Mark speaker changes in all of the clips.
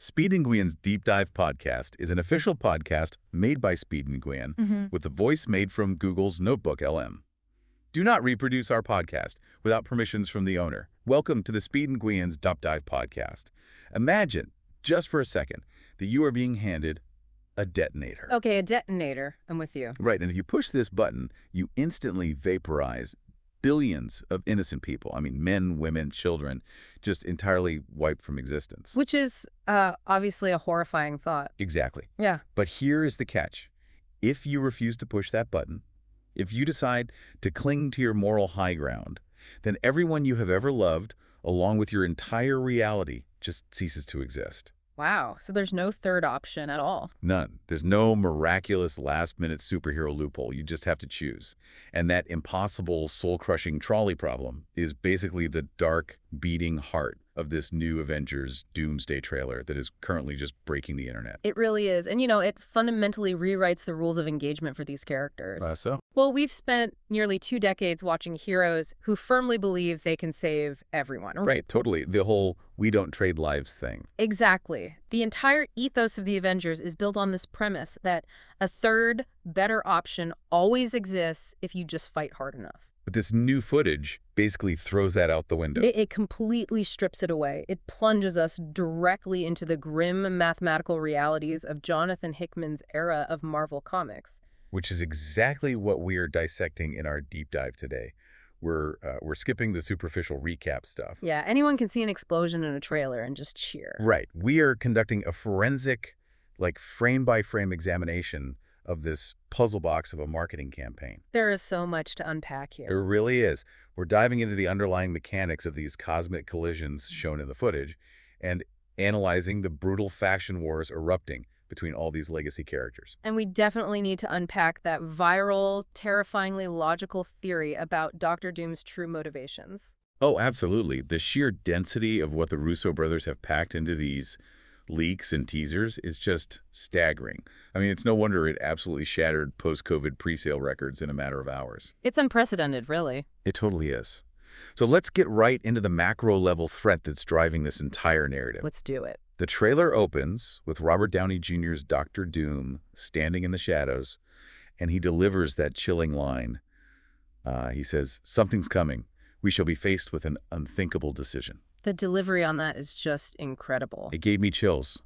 Speaker 1: Speed and Nguyen's Deep Dive podcast is an official podcast made by Speed and Nguyen with the voice made from Google's Notebook LM. Do not reproduce our podcast without permissions from the owner. Welcome to the Speed and Nguyen's Deep Dive podcast. Imagine, just for a second, that you are being handed a detonator.
Speaker 2: Okay, a detonator. I'm with you.
Speaker 1: Right, and if you push this button, you instantly vaporize billions of innocent people. I mean, men, women, children, just entirely wiped from existence.
Speaker 2: Which is obviously a horrifying thought.
Speaker 1: Exactly.
Speaker 2: Yeah.
Speaker 1: But here is the catch. If you refuse to push that button, if you decide to cling to your moral high ground, then everyone you have ever loved, along with your entire reality, just ceases to exist.
Speaker 2: Wow. So there's no third option at all.
Speaker 1: None. There's no miraculous last-minute superhero loophole. You just have to choose. And that impossible, soul-crushing trolley problem is basically the dark, beating heart of this new Avengers Doomsday trailer that is currently just breaking the internet.
Speaker 2: It really is. And, it fundamentally rewrites the rules of engagement for these characters.
Speaker 1: So?
Speaker 2: Well, we've spent nearly 2 decades watching heroes who firmly believe they can save everyone.
Speaker 1: Right, totally. The whole we don't trade lives thing.
Speaker 2: Exactly. The entire ethos of the Avengers is built on this premise that a third, better option always exists if you just fight hard enough.
Speaker 1: But this new footage basically throws that out the window.
Speaker 2: It completely strips it away. It plunges us directly into the grim mathematical realities of Jonathan Hickman's era of Marvel Comics.
Speaker 1: Which is exactly what we are dissecting in our deep dive today. We're skipping the superficial recap stuff.
Speaker 2: Yeah, anyone can see an explosion in a trailer and just cheer.
Speaker 1: Right. We are conducting a forensic, frame-by-frame examination of this puzzle box of a marketing campaign.
Speaker 2: There is so much to unpack here.
Speaker 1: There really is. We're diving into the underlying mechanics of these cosmic collisions shown in the footage and analyzing the brutal faction wars erupting between all these legacy characters.
Speaker 2: And we definitely need to unpack that viral, terrifyingly logical theory about Dr. Doom's true motivations.
Speaker 1: Oh, absolutely. The sheer density of what the Russo brothers have packed into these leaks and teasers is just staggering. I mean, it's no wonder it absolutely shattered post-COVID pre-sale records in a matter of hours.
Speaker 2: It's unprecedented, really.
Speaker 1: It totally is. So let's get right into the macro-level threat that's driving this entire narrative.
Speaker 2: Let's do it.
Speaker 1: The trailer opens with Robert Downey Jr.'s Dr. Doom standing in the shadows, and he delivers that chilling line. He says, "Something's coming. We shall be faced with an unthinkable decision."
Speaker 2: The delivery on that is just incredible.
Speaker 1: It gave me chills.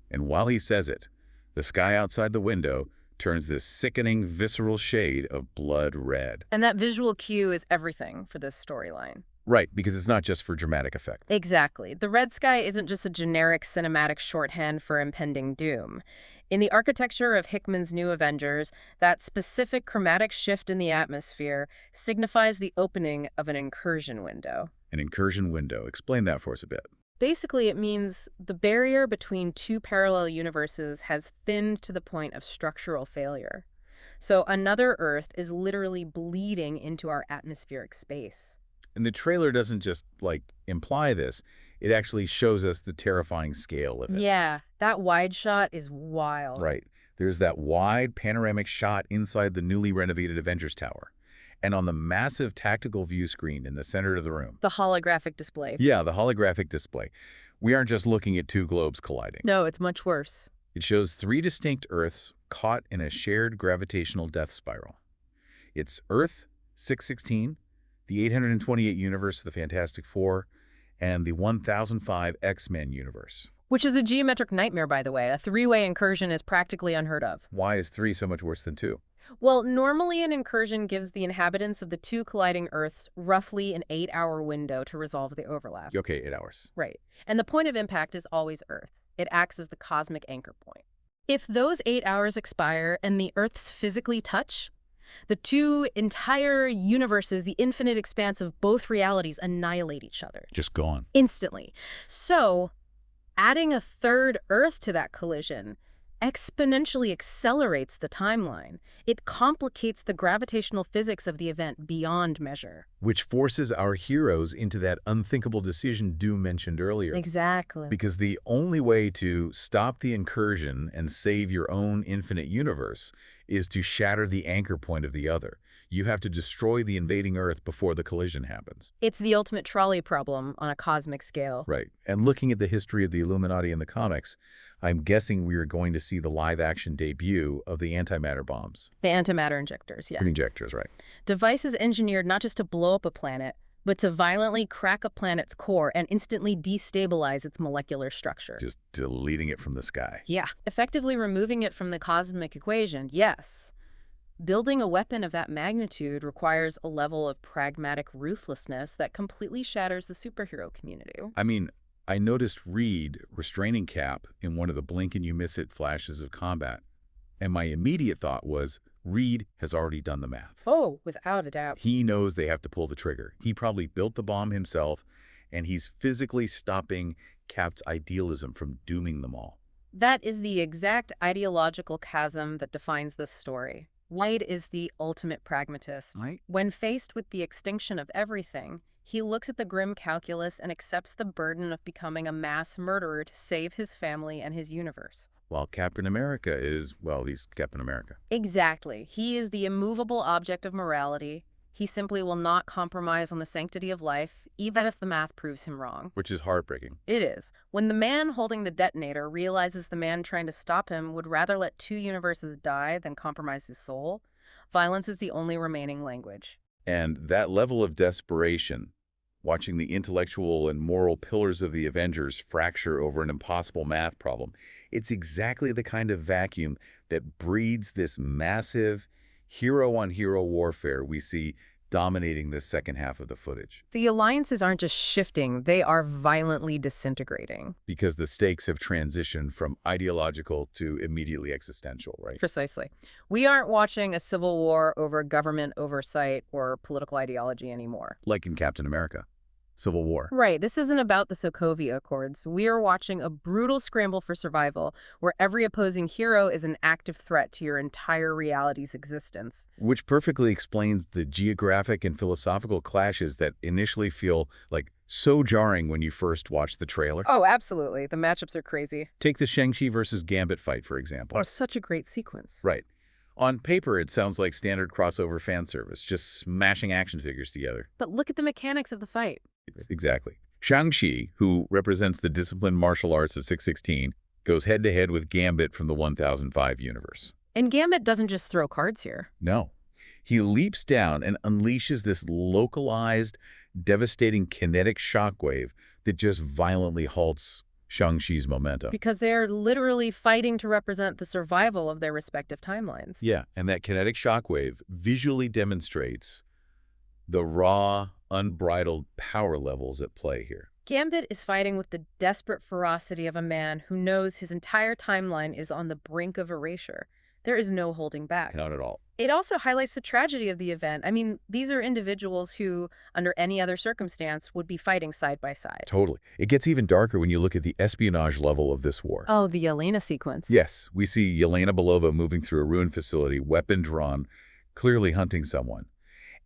Speaker 1: And while he says it, the sky outside the window turns this sickening, visceral shade of blood red.
Speaker 2: And that visual cue is everything for this storyline.
Speaker 1: Right, because it's not just for dramatic effect.
Speaker 2: Exactly. The red sky isn't just a generic cinematic shorthand for impending doom. In the architecture of Hickman's New Avengers, that specific chromatic shift in the atmosphere signifies the opening of an incursion window.
Speaker 1: An incursion window. Explain that for us a bit.
Speaker 2: Basically, it means the barrier between two parallel universes has thinned to the point of structural failure. So another Earth is literally bleeding into our atmospheric space.
Speaker 1: And the trailer doesn't just, imply this. It actually shows us the terrifying scale of it.
Speaker 2: Yeah, that wide shot is wild.
Speaker 1: Right. There's that wide panoramic shot inside the newly renovated Avengers Tower. And on the massive tactical view screen in the center of the room.
Speaker 2: The holographic display.
Speaker 1: Yeah, the holographic display. We aren't just looking at two globes colliding.
Speaker 2: No, it's much worse.
Speaker 1: It shows 3 distinct Earths caught in a shared gravitational death spiral. It's Earth 616, the 828 universe of the Fantastic Four, and the 1005 X-Men universe.
Speaker 2: Which is a geometric nightmare, by the way. A 3-way incursion is practically unheard of.
Speaker 1: Why is 3 so much worse than 2?
Speaker 2: Well, normally an incursion gives the inhabitants of the two colliding Earths roughly an 8-hour window to resolve the overlap.
Speaker 1: Okay, 8 hours.
Speaker 2: Right. And the point of impact is always Earth. It acts as the cosmic anchor point. If those 8 hours expire and the Earths physically touch, the two entire universes, the infinite expanse of both realities, annihilate each other.
Speaker 1: Just gone.
Speaker 2: Instantly. So, adding a third Earth to that collision exponentially accelerates the timeline. It complicates the gravitational physics of the event beyond measure.
Speaker 1: Which forces our heroes into that unthinkable decision Doom mentioned earlier.
Speaker 2: Exactly.
Speaker 1: Because the only way to stop the incursion and save your own infinite universe is to shatter the anchor point of the other. You have to destroy the invading Earth before the collision happens.
Speaker 2: It's the ultimate trolley problem on a cosmic scale.
Speaker 1: Right. And looking at the history of the Illuminati in the comics, I'm guessing we are going to see the live-action debut of the antimatter bombs.
Speaker 2: The antimatter injectors, yeah.
Speaker 1: Injectors, right.
Speaker 2: Devices engineered not just to blow up a planet, but to violently crack a planet's core and instantly destabilize its molecular structure.
Speaker 1: Just deleting it from the sky.
Speaker 2: Yeah. Effectively removing it from the cosmic equation, yes. Building a weapon of that magnitude requires a level of pragmatic ruthlessness that completely shatters the superhero community.
Speaker 1: I mean, I noticed Reed restraining Cap in one of the blink-and-you-miss-it flashes of combat, and my immediate thought was, Reed has already done the math.
Speaker 2: Oh, without a doubt.
Speaker 1: He knows they have to pull the trigger. He probably built the bomb himself, and he's physically stopping Cap's idealism from dooming them all.
Speaker 2: That is the exact ideological chasm that defines this story. White is the ultimate pragmatist.
Speaker 1: Right.
Speaker 2: When faced with the extinction of everything, he looks at the grim calculus and accepts the burden of becoming a mass murderer to save his family and his universe.
Speaker 1: While Captain America is, well, he's Captain America.
Speaker 2: Exactly. He is the immovable object of morality. He simply will not compromise on the sanctity of life, even if the math proves him wrong.
Speaker 1: Which is heartbreaking.
Speaker 2: It is. When the man holding the detonator realizes the man trying to stop him would rather let two universes die than compromise his soul, violence is the only remaining language.
Speaker 1: And that level of desperation, watching the intellectual and moral pillars of the Avengers fracture over an impossible math problem, it's exactly the kind of vacuum that breeds this massive hero-on-hero warfare we see dominating this second half of the footage.
Speaker 2: The alliances aren't just shifting, they are violently disintegrating.
Speaker 1: Because the stakes have transitioned from ideological to immediately existential, right?
Speaker 2: Precisely. We aren't watching a civil war over government oversight or political ideology anymore.
Speaker 1: Like in Captain America. Civil War.
Speaker 2: Right. This isn't about the Sokovia Accords. We are watching a brutal scramble for survival where every opposing hero is an active threat to your entire reality's existence.
Speaker 1: Which perfectly explains the geographic and philosophical clashes that initially feel like so jarring when you first watch the trailer.
Speaker 2: Oh, absolutely. The matchups are crazy.
Speaker 1: Take the Shang-Chi versus Gambit fight, for example.
Speaker 2: Oh, such a great sequence.
Speaker 1: Right. On paper, it sounds like standard crossover fan service, just smashing action figures together.
Speaker 2: But look at the mechanics of the fight.
Speaker 1: Exactly. Shang-Chi, who represents the disciplined martial arts of 616, goes head-to-head with Gambit from the 1005 universe.
Speaker 2: And Gambit doesn't just throw cards here.
Speaker 1: No. He leaps down and unleashes this localized, devastating kinetic shockwave that just violently halts Shang-Chi's momentum.
Speaker 2: Because they're literally fighting to represent the survival of their respective timelines.
Speaker 1: Yeah, and that kinetic shockwave visually demonstrates the raw, unbridled power levels at play here.
Speaker 2: Gambit is fighting with the desperate ferocity of a man who knows his entire timeline is on the brink of erasure. There is no holding back.
Speaker 1: Not at all.
Speaker 2: It also highlights the tragedy of the event. I mean, these are individuals who, under any other circumstance, would be fighting side by side.
Speaker 1: Totally. It gets even darker when you look at the espionage level of this war.
Speaker 2: Oh, the Yelena sequence.
Speaker 1: Yes, we see Yelena Belova moving through a ruined facility, weapon drawn, clearly hunting someone.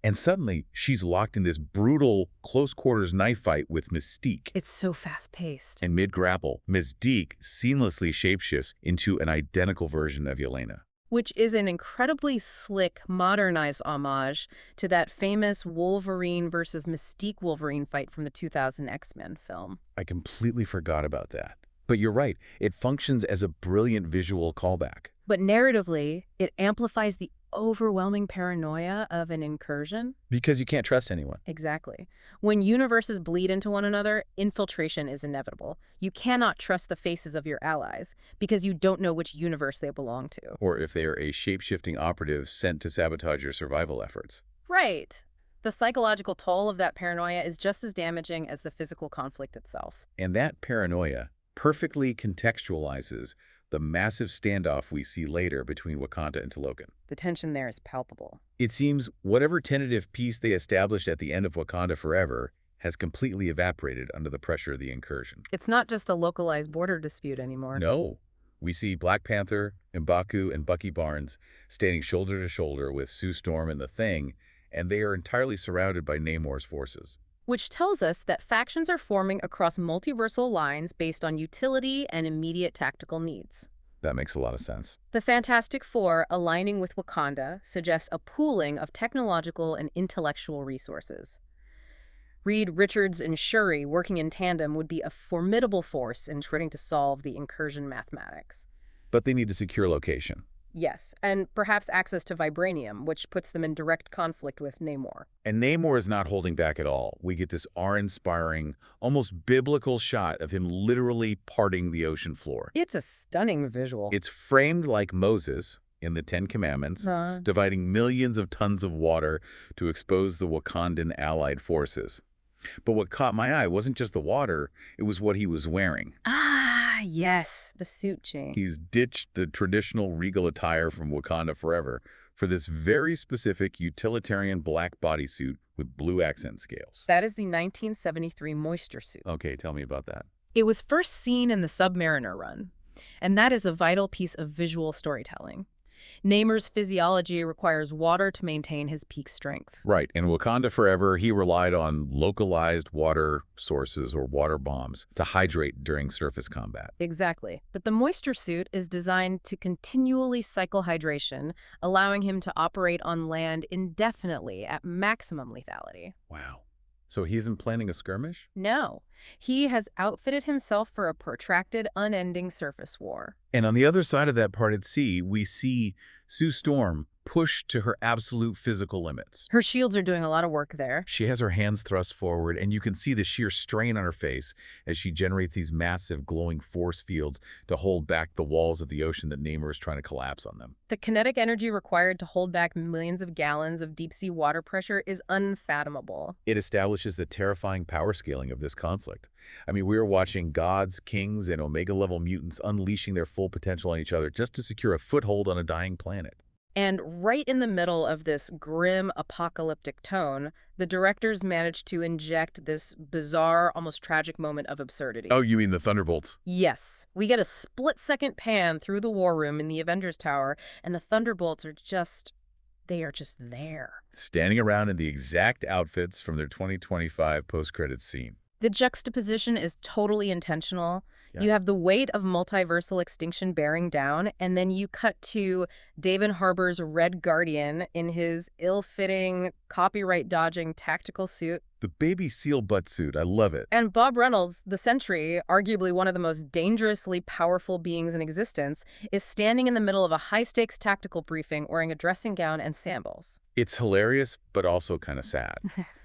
Speaker 1: And suddenly, she's locked in this brutal, close-quarters knife fight with Mystique.
Speaker 2: It's so fast-paced.
Speaker 1: And mid-grapple, Mystique seamlessly shapeshifts into an identical version of Yelena.
Speaker 2: Which is an incredibly slick, modernized homage to that famous Wolverine versus Mystique Wolverine fight from the 2000 X-Men film.
Speaker 1: I completely forgot about that. But you're right, it functions as a brilliant visual callback.
Speaker 2: But narratively, it amplifies the overwhelming paranoia of an incursion.
Speaker 1: Because you can't trust anyone.
Speaker 2: Exactly. When universes bleed into one another, infiltration is inevitable. You cannot trust the faces of your allies because you don't know which universe they belong to.
Speaker 1: Or if they are a shape-shifting operative sent to sabotage your survival efforts.
Speaker 2: Right. The psychological toll of that paranoia is just as damaging as the physical conflict itself.
Speaker 1: And that paranoia perfectly contextualizes the massive standoff we see later between Wakanda and Talokan.
Speaker 2: The tension there is palpable.
Speaker 1: It seems whatever tentative peace they established at the end of Wakanda Forever has completely evaporated under the pressure of the incursion.
Speaker 2: It's not just a localized border dispute anymore.
Speaker 1: No. We see Black Panther, M'Baku, and Bucky Barnes standing shoulder to shoulder with Sue Storm and the Thing, and they are entirely surrounded by Namor's forces.
Speaker 2: Which tells us that factions are forming across multiversal lines based on utility and immediate tactical needs.
Speaker 1: That makes a lot of sense.
Speaker 2: The Fantastic Four aligning with Wakanda suggests a pooling of technological and intellectual resources. Reed, Richards, and Shuri working in tandem would be a formidable force in trying to solve the incursion mathematics.
Speaker 1: But they need a secure location.
Speaker 2: Yes, and perhaps access to vibranium, which puts them in direct conflict with Namor.
Speaker 1: And Namor is not holding back at all. We get this awe-inspiring, almost biblical shot of him literally parting the ocean floor.
Speaker 2: It's a stunning visual.
Speaker 1: It's framed like Moses in the Ten Commandments, dividing millions of tons of water to expose the Wakandan allied forces. But what caught my eye wasn't just the water, it was what he was wearing.
Speaker 2: Ah, yes, the suit change.
Speaker 1: He's ditched the traditional regal attire from Wakanda Forever for this very specific utilitarian black bodysuit with blue accent scales.
Speaker 2: That is the 1973 moisture suit.
Speaker 1: Okay, tell me about that.
Speaker 2: It was first seen in the Submariner run, and that is a vital piece of visual storytelling. Namor's physiology requires water to maintain his peak strength.
Speaker 1: Right. In Wakanda Forever, he relied on localized water sources or water bombs to hydrate during surface combat.
Speaker 2: Exactly. But the moisture suit is designed to continually cycle hydration, allowing him to operate on land indefinitely at maximum lethality.
Speaker 1: Wow. So he isn't planning a skirmish?
Speaker 2: No. He has outfitted himself for a protracted, unending surface war.
Speaker 1: And on the other side of that part at sea, we see Sue Storm pushed to her absolute physical limits.
Speaker 2: Her shields are doing a lot of work there.
Speaker 1: She has her hands thrust forward, and you can see the sheer strain on her face as she generates these massive glowing force fields to hold back the walls of the ocean that Namor is trying to collapse on them.
Speaker 2: The kinetic energy required to hold back millions of gallons of deep-sea water pressure is unfathomable.
Speaker 1: It establishes the terrifying power scaling of this conflict. I mean, we are watching gods, kings, and Omega-level mutants unleashing their full potential on each other just to secure a foothold on a dying planet.
Speaker 2: And right in the middle of this grim, apocalyptic tone, the directors managed to inject this bizarre, almost tragic moment of absurdity.
Speaker 1: Oh, you mean the Thunderbolts?
Speaker 2: Yes. We get a split-second pan through the war room in the Avengers Tower, and the Thunderbolts are just... they are just there.
Speaker 1: Standing around in the exact outfits from their 2025 post-credits scene.
Speaker 2: The juxtaposition is totally intentional.
Speaker 1: Yeah.
Speaker 2: You have the weight of multiversal extinction bearing down, and then you cut to David Harbour's Red Guardian in his ill-fitting, copyright-dodging tactical suit.
Speaker 1: The baby seal butt suit, I love it.
Speaker 2: And Bob Reynolds, the Sentry, arguably one of the most dangerously powerful beings in existence, is standing in the middle of a high-stakes tactical briefing wearing a dressing gown and sandals.
Speaker 1: It's hilarious, but also kind of sad.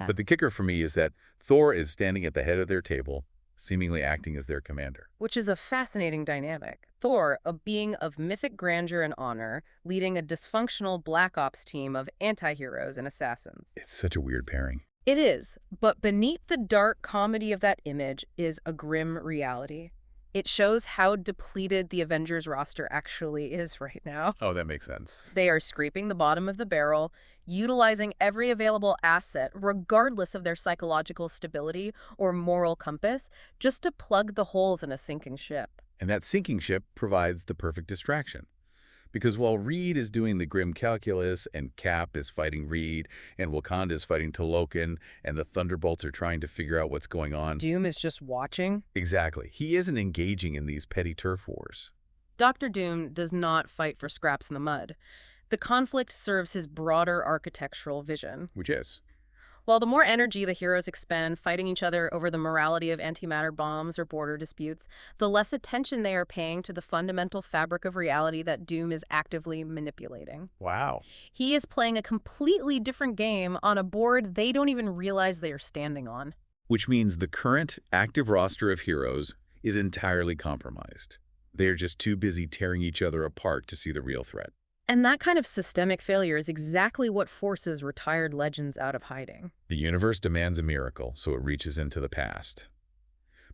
Speaker 1: But the kicker for me is that Thor is standing at the head of their table, seemingly acting as their commander.
Speaker 2: Which is a fascinating dynamic. Thor, a being of mythic grandeur and honor, leading a dysfunctional Black Ops team of anti-heroes and assassins.
Speaker 1: It's such a weird pairing.
Speaker 2: It is, but beneath the dark comedy of that image is a grim reality. It shows how depleted the Avengers roster actually is right now.
Speaker 1: Oh, that makes sense.
Speaker 2: They are scraping the bottom of the barrel, utilizing every available asset, regardless of their psychological stability or moral compass, just to plug the holes in a sinking ship.
Speaker 1: And that sinking ship provides the perfect distraction. Because while Reed is doing the grim calculus, and Cap is fighting Reed, and Wakanda is fighting Talokan, and the Thunderbolts are trying to figure out what's going on.
Speaker 2: Doom is just watching?
Speaker 1: Exactly. He isn't engaging in these petty turf wars.
Speaker 2: Dr. Doom does not fight for scraps in the mud. The conflict serves his broader architectural vision.
Speaker 1: Which is?
Speaker 2: While the more energy the heroes expend fighting each other over the morality of antimatter bombs or border disputes, the less attention they are paying to the fundamental fabric of reality that Doom is actively manipulating.
Speaker 1: Wow.
Speaker 2: He is playing a completely different game on a board they don't even realize they are standing on.
Speaker 1: Which means the current active roster of heroes is entirely compromised. They are just too busy tearing each other apart to see the real threat.
Speaker 2: And that kind of systemic failure is exactly what forces retired legends out of hiding.
Speaker 1: The universe demands a miracle, so it reaches into the past.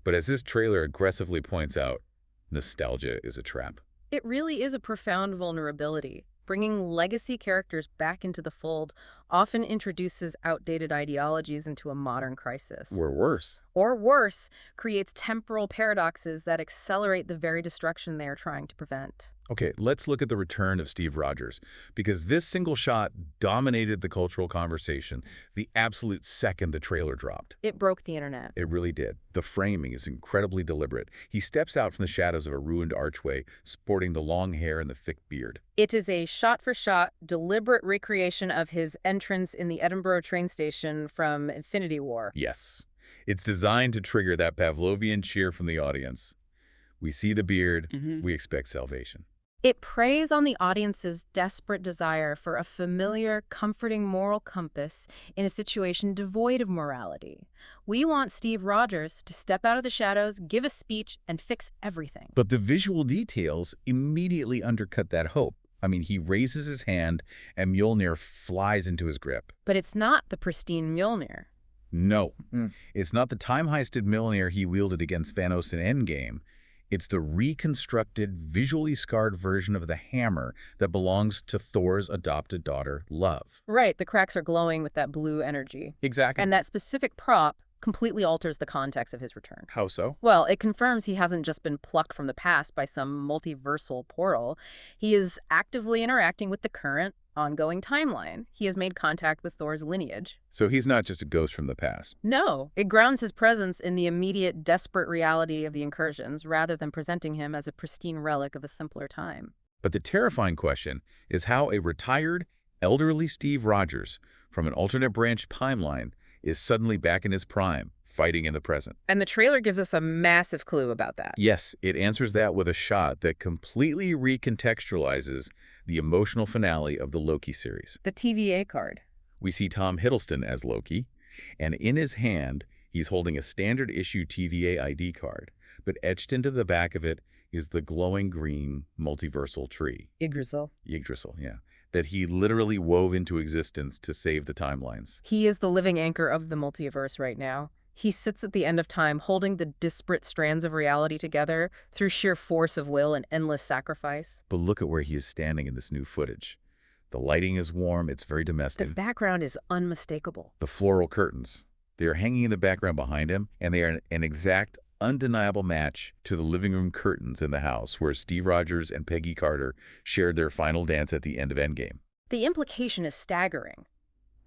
Speaker 1: But as this trailer aggressively points out, nostalgia is a trap.
Speaker 2: It really is a profound vulnerability. Bringing legacy characters back into the fold often introduces outdated ideologies into a modern crisis.
Speaker 1: Or worse.
Speaker 2: Or worse, creates temporal paradoxes that accelerate the very destruction they are trying to prevent.
Speaker 1: Okay, let's look at the return of Steve Rogers, because this single shot dominated the cultural conversation the absolute second the trailer dropped.
Speaker 2: It broke the internet.
Speaker 1: It really did. The framing is incredibly deliberate. He steps out from the shadows of a ruined archway, sporting the long hair and the thick beard.
Speaker 2: It is a shot-for-shot, deliberate recreation of his entrance in the Edinburgh train station from Infinity War.
Speaker 1: Yes, it's designed to trigger that Pavlovian cheer from the audience. We see the beard, we expect salvation.
Speaker 2: It preys on the audience's desperate desire for a familiar, comforting moral compass in a situation devoid of morality. We want Steve Rogers to step out of the shadows, give a speech, and fix everything.
Speaker 1: But the visual details immediately undercut that hope. I mean, he raises his hand and Mjolnir flies into his grip.
Speaker 2: But it's not the pristine Mjolnir.
Speaker 1: No, it's not the time-heisted Mjolnir he wielded against Thanos in Endgame. It's the reconstructed, visually scarred version of the hammer that belongs to Thor's adopted daughter, Love.
Speaker 2: Right, the cracks are glowing with that blue energy.
Speaker 1: Exactly.
Speaker 2: And that specific prop completely alters the context of his return.
Speaker 1: How so?
Speaker 2: Well, it confirms he hasn't just been plucked from the past by some multiversal portal. He is actively interacting with the current, ongoing timeline. He has made contact with Thor's lineage.
Speaker 1: So he's not just a ghost from the past.
Speaker 2: No, it grounds his presence in the immediate, desperate reality of the incursions, rather than presenting him as a pristine relic of a simpler time.
Speaker 1: But the terrifying question is how a retired, elderly Steve Rogers from an alternate branch timeline is suddenly back in his prime, fighting in the present.
Speaker 2: And the trailer gives us a massive clue about that.
Speaker 1: Yes, it answers that with a shot that completely recontextualizes the emotional finale of the Loki series.
Speaker 2: The TVA card.
Speaker 1: We see Tom Hiddleston as Loki, and in his hand, he's holding a standard-issue TVA ID card, but etched into the back of it is the glowing green multiversal tree.
Speaker 2: Yggdrasil.
Speaker 1: Yggdrasil, yeah. That he literally wove into existence to save the timelines.
Speaker 2: He is the living anchor of the multiverse right now. He sits at the end of time, holding the disparate strands of reality together through sheer force of will and endless sacrifice.
Speaker 1: But look at where he is standing in this new footage. The lighting is warm, it's very domestic.
Speaker 2: The background is unmistakable.
Speaker 1: The floral curtains, they are hanging in the background behind him, and they are an exact, undeniable match to the living room curtains in the house where Steve Rogers and Peggy Carter shared their final dance at the end of Endgame.
Speaker 2: The implication is staggering.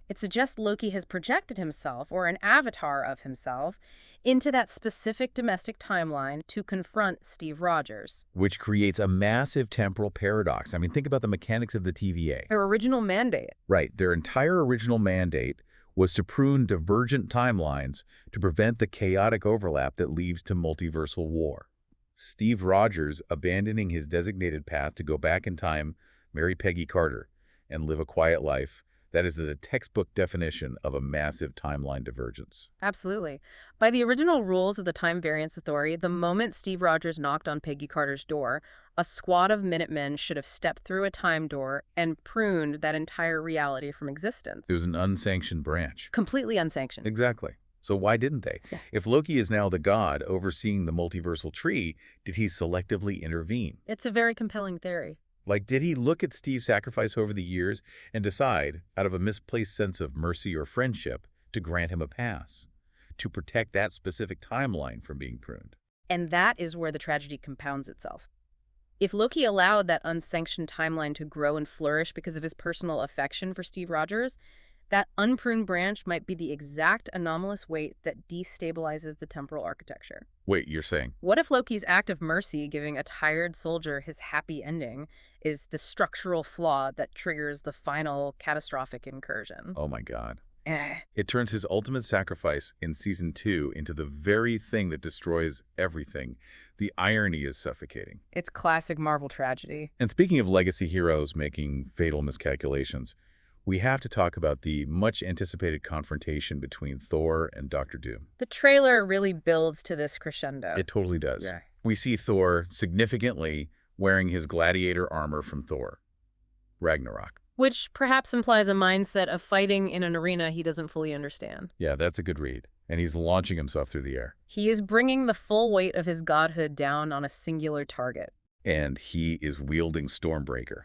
Speaker 2: It suggests Loki has projected himself, or an avatar of himself, into that specific domestic timeline to confront Steve Rogers.
Speaker 1: Which creates a massive temporal paradox. I mean, think about the mechanics of the TVA.
Speaker 2: Their original mandate.
Speaker 1: Right. Their entire original mandate was to prune divergent timelines to prevent the chaotic overlap that leads to multiversal war. Steve Rogers abandoning his designated path to go back in time, marry Peggy Carter, and live a quiet life. That is the textbook definition of a massive timeline divergence.
Speaker 2: Absolutely. By the original rules of the Time Variance Authority, the moment Steve Rogers knocked on Peggy Carter's door, a squad of Minutemen should have stepped through a time door and pruned that entire reality from existence.
Speaker 1: It was an unsanctioned branch.
Speaker 2: Completely unsanctioned.
Speaker 1: Exactly. So why didn't they?
Speaker 2: Yeah.
Speaker 1: If Loki is now the god overseeing the multiversal tree, did he selectively intervene?
Speaker 2: It's a very compelling theory.
Speaker 1: Like, did he look at Steve's sacrifice over the years and decide, out of a misplaced sense of mercy or friendship, to grant him a pass, to protect that specific timeline from being pruned?
Speaker 2: And that is where the tragedy compounds itself. If Loki allowed that unsanctioned timeline to grow and flourish because of his personal affection for Steve Rogers, that unpruned branch might be the exact anomalous weight that destabilizes the temporal architecture.
Speaker 1: Wait, you're saying?
Speaker 2: What if Loki's act of mercy, giving a tired soldier his happy ending, is the structural flaw that triggers the final catastrophic incursion?
Speaker 1: Oh my God. It turns his ultimate sacrifice in Season 2 into the very thing that destroys everything. The irony is suffocating.
Speaker 2: It's classic Marvel tragedy.
Speaker 1: And speaking of legacy heroes making fatal miscalculations, we have to talk about the much-anticipated confrontation between Thor and Dr. Doom.
Speaker 2: The trailer really builds to this crescendo.
Speaker 1: It totally does.
Speaker 2: Yeah.
Speaker 1: We see Thor significantly wearing his gladiator armor from Thor Ragnarok.
Speaker 2: Which perhaps implies a mindset of fighting in an arena he doesn't fully understand.
Speaker 1: Yeah, that's a good read. And he's launching himself through the air.
Speaker 2: He is bringing the full weight of his godhood down on a singular target.
Speaker 1: And he is wielding Stormbreaker,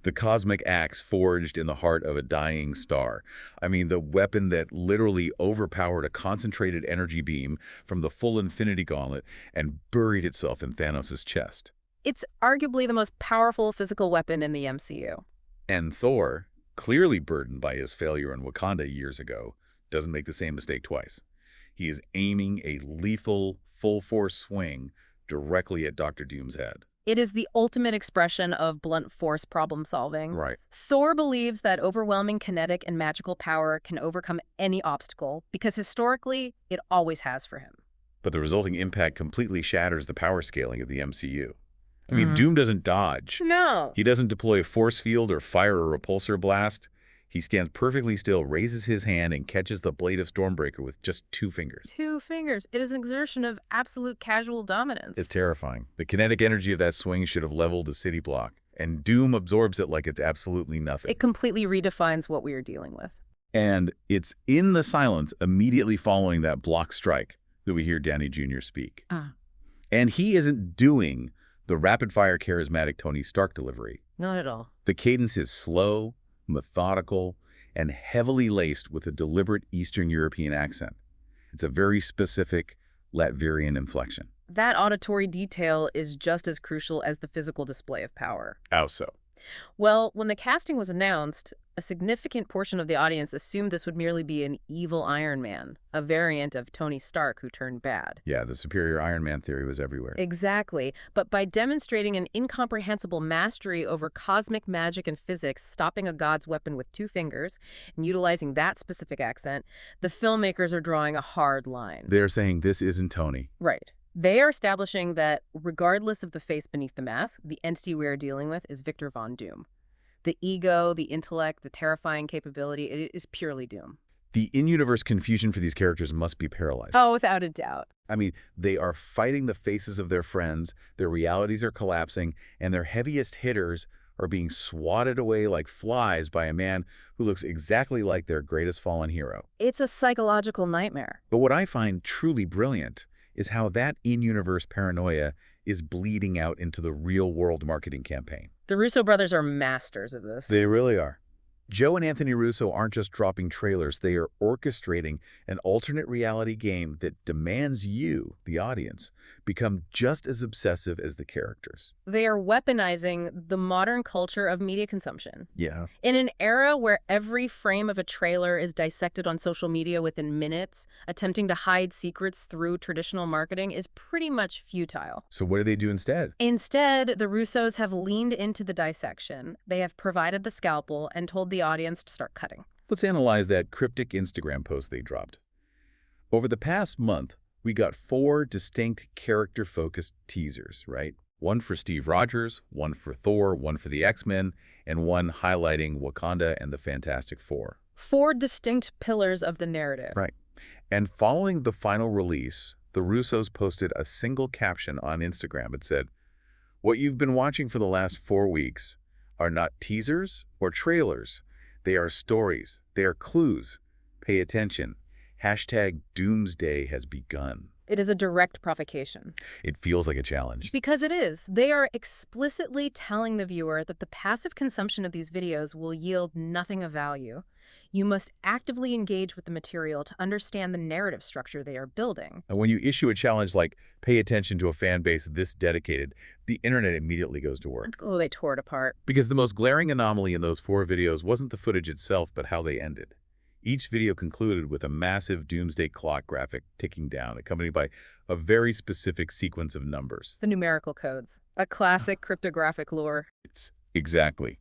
Speaker 1: the cosmic axe forged in the heart of a dying star. I mean, the weapon that literally overpowered a concentrated energy beam from the full Infinity Gauntlet and buried itself in Thanos' chest.
Speaker 2: It's arguably the most powerful physical weapon in the MCU.
Speaker 1: And Thor, clearly burdened by his failure in Wakanda years ago, doesn't make the same mistake twice. He is aiming a lethal, full-force swing directly at Dr. Doom's head.
Speaker 2: It is the ultimate expression of blunt force problem solving.
Speaker 1: Right.
Speaker 2: Thor believes that overwhelming kinetic and magical power can overcome any obstacle because historically, it always has for him.
Speaker 1: But the resulting impact completely shatters the power scaling of the MCU. I mean, Doom doesn't dodge.
Speaker 2: No.
Speaker 1: He doesn't deploy a force field or fire a repulsor blast. He stands perfectly still, raises his hand, and catches the blade of Stormbreaker with just 2 fingers.
Speaker 2: 2 fingers. It is an exertion of absolute casual dominance.
Speaker 1: It's terrifying. The kinetic energy of that swing should have leveled a city block, and Doom absorbs it like it's absolutely nothing.
Speaker 2: It completely redefines what we are dealing with.
Speaker 1: And it's in the silence immediately following that block strike that we hear Downey Jr. speak. And he isn't doing the rapid-fire charismatic Tony Stark delivery.
Speaker 2: Not at all.
Speaker 1: The cadence is slow, methodical, and heavily laced with a deliberate Eastern European accent. It's a very specific Latvian inflection.
Speaker 2: That auditory detail is just as crucial as the physical display of power.
Speaker 1: How so?
Speaker 2: Well, when the casting was announced, a significant portion of the audience assumed this would merely be an evil Iron Man, a variant of Tony Stark who turned bad.
Speaker 1: Yeah, the superior Iron Man theory was everywhere.
Speaker 2: Exactly. But by demonstrating an incomprehensible mastery over cosmic magic and physics, stopping a god's weapon with 2 fingers, and utilizing that specific accent, the filmmakers are drawing a hard line.
Speaker 1: They're saying this isn't Tony.
Speaker 2: Right. They are establishing that, regardless of the face beneath the mask, the entity we are dealing with is Victor Von Doom. The ego, the intellect, the terrifying capability, it is purely Doom.
Speaker 1: The in-universe confusion for these characters must be paralyzed.
Speaker 2: Oh, without a doubt.
Speaker 1: I mean, they are fighting the faces of their friends, their realities are collapsing, and their heaviest hitters are being swatted away like flies by a man who looks exactly like their greatest fallen hero.
Speaker 2: It's a psychological nightmare.
Speaker 1: But what I find truly brilliant is how that in-universe paranoia is bleeding out into the real-world marketing campaign.
Speaker 2: The Russo brothers are masters of this.
Speaker 1: They really are. Joe and Anthony Russo aren't just dropping trailers, they are orchestrating an alternate reality game that demands you, the audience, become just as obsessive as the characters.
Speaker 2: They are weaponizing the modern culture of media consumption.
Speaker 1: Yeah.
Speaker 2: In an era where every frame of a trailer is dissected on social media within minutes, attempting to hide secrets through traditional marketing is pretty much futile.
Speaker 1: So what do they do instead?
Speaker 2: Instead, the Russos have leaned into the dissection. They have provided the scalpel and told the audience to start cutting.
Speaker 1: Let's analyze that cryptic Instagram post they dropped. Over the past month, we got 4 distinct character-focused teasers, right? One for Steve Rogers, one for Thor, one for the X-Men, and one highlighting Wakanda and the Fantastic Four.
Speaker 2: 4 distinct pillars of the narrative.
Speaker 1: Right. And following the final release, the Russos posted a single caption on Instagram. It said, "What you've been watching for the last 4 weeks are not teasers or trailers. They are stories. They are clues. Pay attention. #Doomsday has begun."
Speaker 2: It is a direct provocation.
Speaker 1: It feels like a challenge.
Speaker 2: Because it is. They are explicitly telling the viewer that the passive consumption of these videos will yield nothing of value. You must actively engage with the material to understand the narrative structure they are building.
Speaker 1: And when you issue a challenge like pay attention to a fan base this dedicated, the internet immediately goes to work.
Speaker 2: Oh, they tore it apart.
Speaker 1: Because the most glaring anomaly in those 4 videos wasn't the footage itself, but how they ended. Each video concluded with a massive Doomsday clock graphic ticking down, accompanied by a very specific sequence of numbers.
Speaker 2: The numerical codes. A classic cryptographic lore.
Speaker 1: Exactly.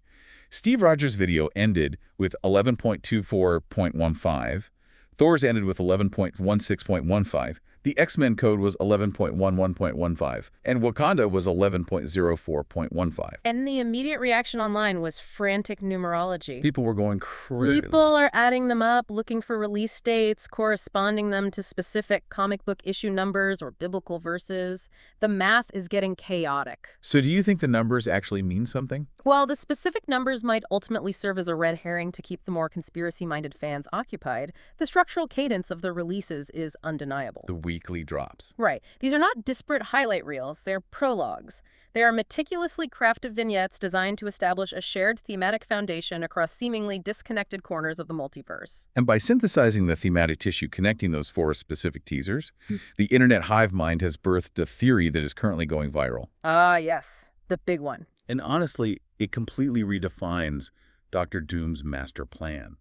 Speaker 1: Steve Rogers' video ended with 11.24.15. Thor's ended with 11.16.15. The X-Men code was 11.11.15, and Wakanda was 11.04.15.
Speaker 2: And the immediate reaction online was frantic numerology.
Speaker 1: People were going crazy.
Speaker 2: People are adding them up, looking for release dates, corresponding them to specific comic book issue numbers or biblical verses. The math is getting chaotic.
Speaker 1: So do you think the numbers actually mean something?
Speaker 2: While the specific numbers might ultimately serve as a red herring to keep the more conspiracy-minded fans occupied, the structural cadence of the releases is undeniable.
Speaker 1: The weekly drops.
Speaker 2: Right. These are not disparate highlight reels, they're prologues. They are meticulously crafted vignettes designed to establish a shared thematic foundation across seemingly disconnected corners of the multiverse.
Speaker 1: And by synthesizing the thematic tissue connecting those 4 specific teasers, the internet hive mind has birthed a theory that is currently going viral.
Speaker 2: Ah, yes. The big one.
Speaker 1: And honestly, it completely redefines Dr. Doom's master plan.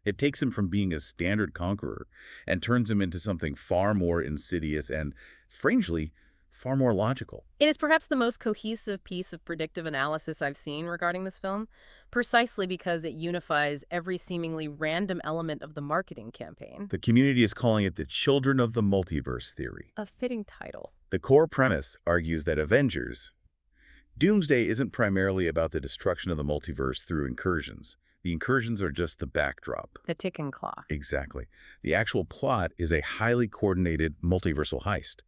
Speaker 1: It takes him from being a standard conqueror and turns him into something far more insidious and, strangely, far more logical.
Speaker 2: It is perhaps the most cohesive piece of predictive analysis I've seen regarding this film, precisely because it unifies every seemingly random element of the marketing campaign.
Speaker 1: The community is calling it the Children of the Multiverse theory.
Speaker 2: A fitting title.
Speaker 1: The core premise argues that Avengers. Doomsday isn't primarily about the destruction of the multiverse through incursions. The incursions are just the backdrop.
Speaker 2: The ticking clock.
Speaker 1: Exactly. The actual plot is a highly coordinated multiversal heist.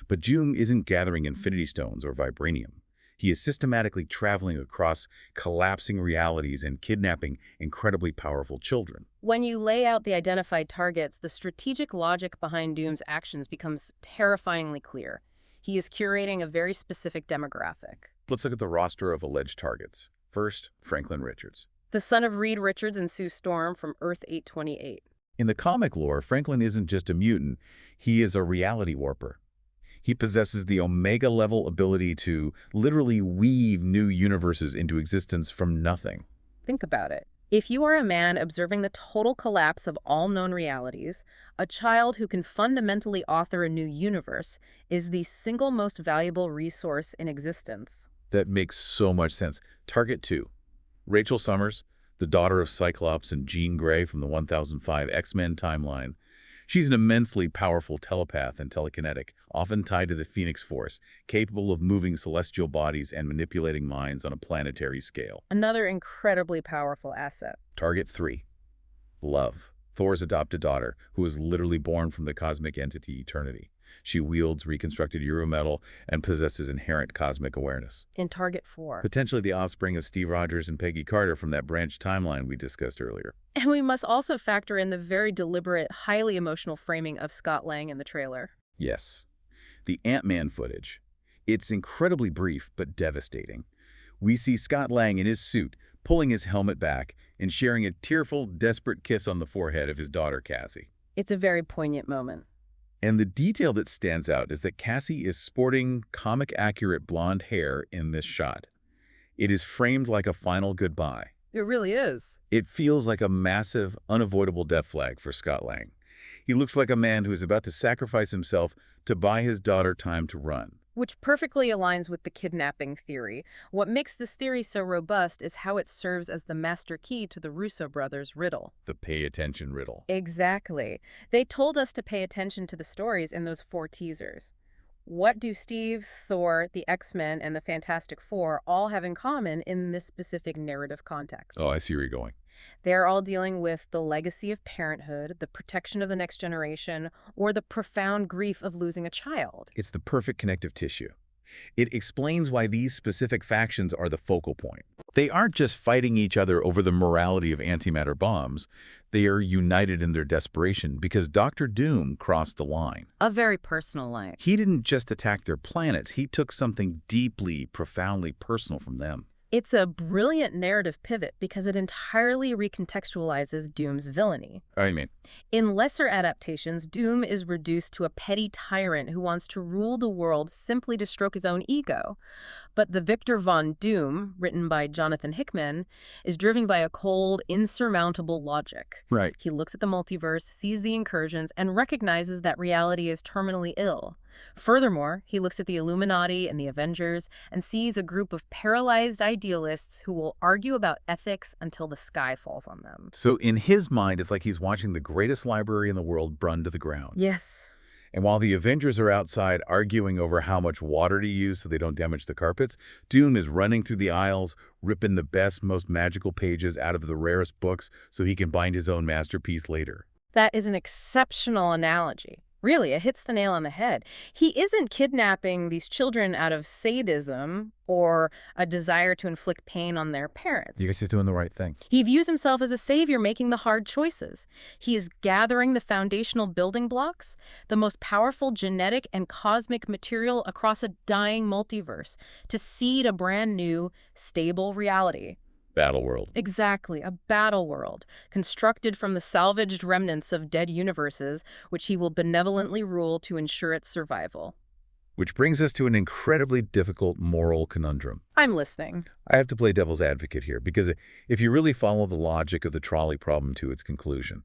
Speaker 1: But Doom isn't gathering Infinity Stones or vibranium. He is systematically traveling across collapsing realities and kidnapping incredibly powerful children.
Speaker 2: When you lay out the identified targets, the strategic logic behind Doom's actions becomes terrifyingly clear. He is curating a very specific demographic.
Speaker 1: Let's look at the roster of alleged targets. First, Franklin Richards.
Speaker 2: The son of Reed Richards and Sue Storm from Earth 828.
Speaker 1: In the comic lore, Franklin isn't just a mutant, he is a reality warper. He possesses the Omega-level ability to literally weave new universes into existence from nothing.
Speaker 2: Think about it. If you are a man observing the total collapse of all known realities, a child who can fundamentally author a new universe is the single most valuable resource in existence.
Speaker 1: That makes so much sense. Target 2. Rachel Summers, the daughter of Cyclops and Jean Grey from the 1005 X-Men timeline. She's an immensely powerful telepath and telekinetic, often tied to the Phoenix Force, capable of moving celestial bodies and manipulating minds on a planetary scale.
Speaker 2: Another incredibly powerful asset.
Speaker 1: Target 3. Love, Thor's adopted daughter, who is literally born from the cosmic entity Eternity. She wields reconstructed Eurometal and possesses inherent cosmic awareness.
Speaker 2: In Target 4.
Speaker 1: Potentially the offspring of Steve Rogers and Peggy Carter from that branched timeline we discussed earlier.
Speaker 2: And we must also factor in the very deliberate, highly emotional framing of Scott Lang in the trailer.
Speaker 1: Yes. The Ant-Man footage. It's incredibly brief but devastating. We see Scott Lang in his suit, pulling his helmet back and sharing a tearful, desperate kiss on the forehead of his daughter, Cassie.
Speaker 2: It's a very poignant moment.
Speaker 1: And the detail that stands out is that Cassie is sporting comic-accurate blonde hair in this shot. It is framed like a final goodbye.
Speaker 2: It really is.
Speaker 1: It feels like a massive, unavoidable death flag for Scott Lang. He looks like a man who is about to sacrifice himself to buy his daughter time to run.
Speaker 2: Which perfectly aligns with the kidnapping theory. What makes this theory so robust is how it serves as the master key to the Russo brothers' riddle.
Speaker 1: The pay attention riddle.
Speaker 2: Exactly. They told us to pay attention to the stories in those 4 teasers. What do Steve, Thor, the X-Men, and the Fantastic Four all have in common in this specific narrative context?
Speaker 1: Oh, I see where you're going.
Speaker 2: They're all dealing with the legacy of parenthood, the protection of the next generation, or the profound grief of losing a child.
Speaker 1: It's the perfect connective tissue. It explains why these specific factions are the focal point. They aren't just fighting each other over the morality of antimatter bombs. They are united in their desperation because Dr. Doom crossed the line.
Speaker 2: A very personal line.
Speaker 1: He didn't just attack their planets. He took something deeply, profoundly personal from them.
Speaker 2: It's a brilliant narrative pivot because it entirely recontextualizes Doom's villainy.
Speaker 1: I mean,
Speaker 2: In lesser adaptations, Doom is reduced to a petty tyrant who wants to rule the world simply to stroke his own ego. But the Victor Von Doom, written by Jonathan Hickman, is driven by a cold, insurmountable logic.
Speaker 1: right.
Speaker 2: He looks at the multiverse, sees the incursions, and recognizes that reality is terminally ill. Furthermore, he looks at the Illuminati and the Avengers and sees a group of paralyzed idealists who will argue about ethics until the sky falls on them.
Speaker 1: So in his mind, it's like he's watching the greatest library in the world burn to the ground.
Speaker 2: Yes.
Speaker 1: And while the Avengers are outside arguing over how much water to use so they don't damage the carpets, Doom is running through the aisles, ripping the best, most magical pages out of the rarest books so he can bind his own masterpiece later.
Speaker 2: That is an exceptional analogy. Really, it hits the nail on the head. He isn't kidnapping these children out of sadism or a desire to inflict pain on their parents.
Speaker 1: You guys is doing the right thing.
Speaker 2: He views himself as a savior making the hard choices. He is gathering the foundational building blocks, the most powerful genetic and cosmic material across a dying multiverse to seed a brand new, stable reality.
Speaker 1: Battle world.
Speaker 2: Exactly, a battle world, constructed from the salvaged remnants of dead universes, which he will benevolently rule to ensure its survival.
Speaker 1: Which brings us to an incredibly difficult moral conundrum.
Speaker 2: I'm listening.
Speaker 1: I have to play devil's advocate here, because if you really follow the logic of the trolley problem to its conclusion,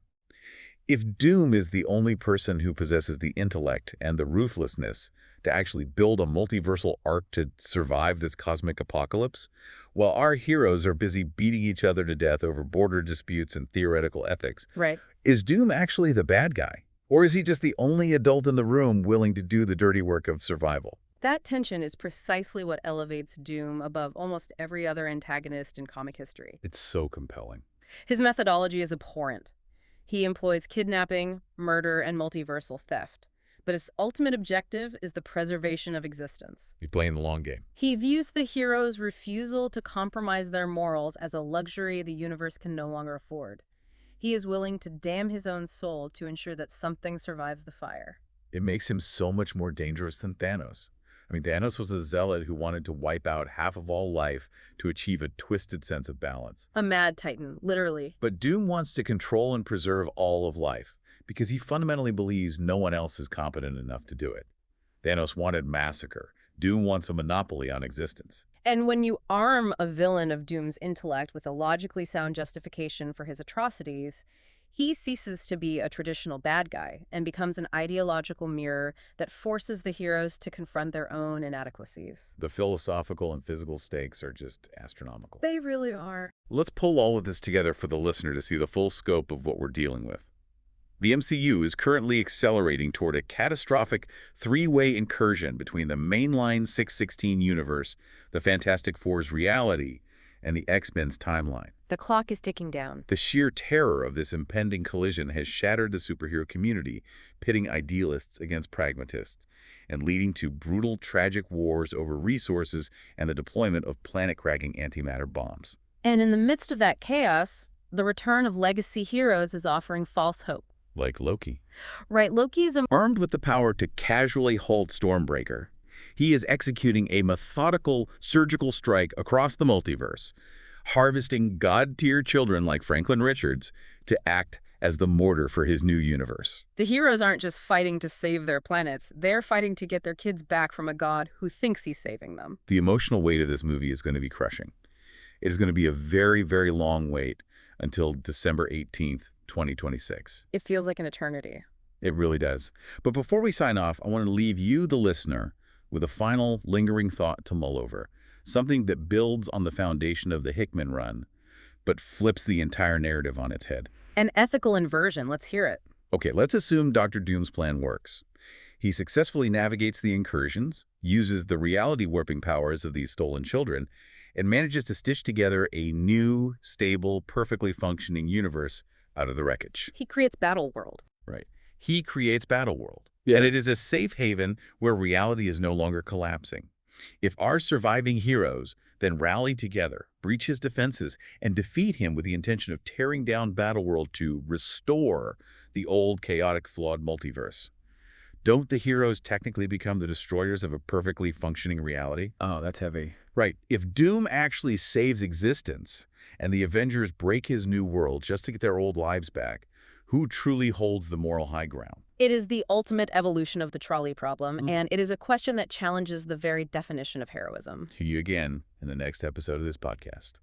Speaker 1: if Doom is the only person who possesses the intellect and the ruthlessness to actually build a multiversal arc to survive this cosmic apocalypse, while our heroes are busy beating each other to death over border disputes and theoretical ethics,
Speaker 2: Right.
Speaker 1: is Doom actually the bad guy? Or is he just the only adult in the room willing to do the dirty work of survival?
Speaker 2: That tension is precisely what elevates Doom above almost every other antagonist in comic history.
Speaker 1: It's so compelling.
Speaker 2: His methodology is abhorrent. He employs kidnapping, murder, and multiversal theft. But his ultimate objective is the preservation of existence.
Speaker 1: He's playing the long game.
Speaker 2: He views the hero's refusal to compromise their morals as a luxury the universe can no longer afford. He is willing to damn his own soul to ensure that something survives the fire.
Speaker 1: It makes him so much more dangerous than Thanos. I mean, Thanos was a zealot who wanted to wipe out half of all life to achieve a twisted sense of balance.
Speaker 2: A mad titan, literally.
Speaker 1: But Doom wants to control and preserve all of life because he fundamentally believes no one else is competent enough to do it. Thanos wanted massacre. Doom wants a monopoly on existence.
Speaker 2: And when you arm a villain of Doom's intellect with a logically sound justification for his atrocities, he ceases to be a traditional bad guy and becomes an ideological mirror that forces the heroes to confront their own inadequacies.
Speaker 1: The philosophical and physical stakes are just astronomical.
Speaker 2: They really are.
Speaker 1: Let's pull all of this together for the listener to see the full scope of what we're dealing with. The MCU is currently accelerating toward a catastrophic three-way incursion between the mainline 616 universe, the Fantastic Four's reality, and the X-Men's timeline.
Speaker 2: The clock is ticking down.
Speaker 1: The sheer terror of this impending collision has shattered the superhero community, pitting idealists against pragmatists, and leading to brutal, tragic wars over resources and the deployment of planet-cracking antimatter bombs.
Speaker 2: And in the midst of that chaos, the return of legacy heroes is offering false hope.
Speaker 1: Like Loki.
Speaker 2: Right, Loki is
Speaker 1: armed with the power to casually halt Stormbreaker. He is executing a methodical surgical strike across the multiverse, harvesting god-tier children like Franklin Richards to act as the mortar for his new universe.
Speaker 2: The heroes aren't just fighting to save their planets, they're fighting to get their kids back from a god who thinks he's saving them.
Speaker 1: The emotional weight of this movie is going to be crushing. It is going to be a very, very long wait until December 18th, 2026.
Speaker 2: It feels like an eternity.
Speaker 1: It really does. But before we sign off, I want to leave you, the listener, with a final lingering thought to mull over. Something that builds on the foundation of the Hickman run, but flips the entire narrative on its head.
Speaker 2: An ethical inversion. Let's hear it.
Speaker 1: Okay, let's assume Dr. Doom's plan works. He successfully navigates the incursions, uses the reality warping powers of these stolen children, and manages to stitch together a new, stable, perfectly functioning universe out of the wreckage.
Speaker 2: He creates Battleworld.
Speaker 1: Right. He creates Battleworld. Yeah. And it is a safe haven where reality is no longer collapsing. If our surviving heroes then rally together, breach his defenses, and defeat him with the intention of tearing down Battleworld to restore the old, chaotic, flawed multiverse, don't the heroes technically become the destroyers of a perfectly functioning reality?
Speaker 3: Oh, that's heavy.
Speaker 1: Right. If Doom actually saves existence and the Avengers break his new world just to get their old lives back, who truly holds the moral high ground?
Speaker 2: It is the ultimate evolution of the trolley problem, and it is a question that challenges the very definition of heroism.
Speaker 1: See you again in the next episode of this podcast.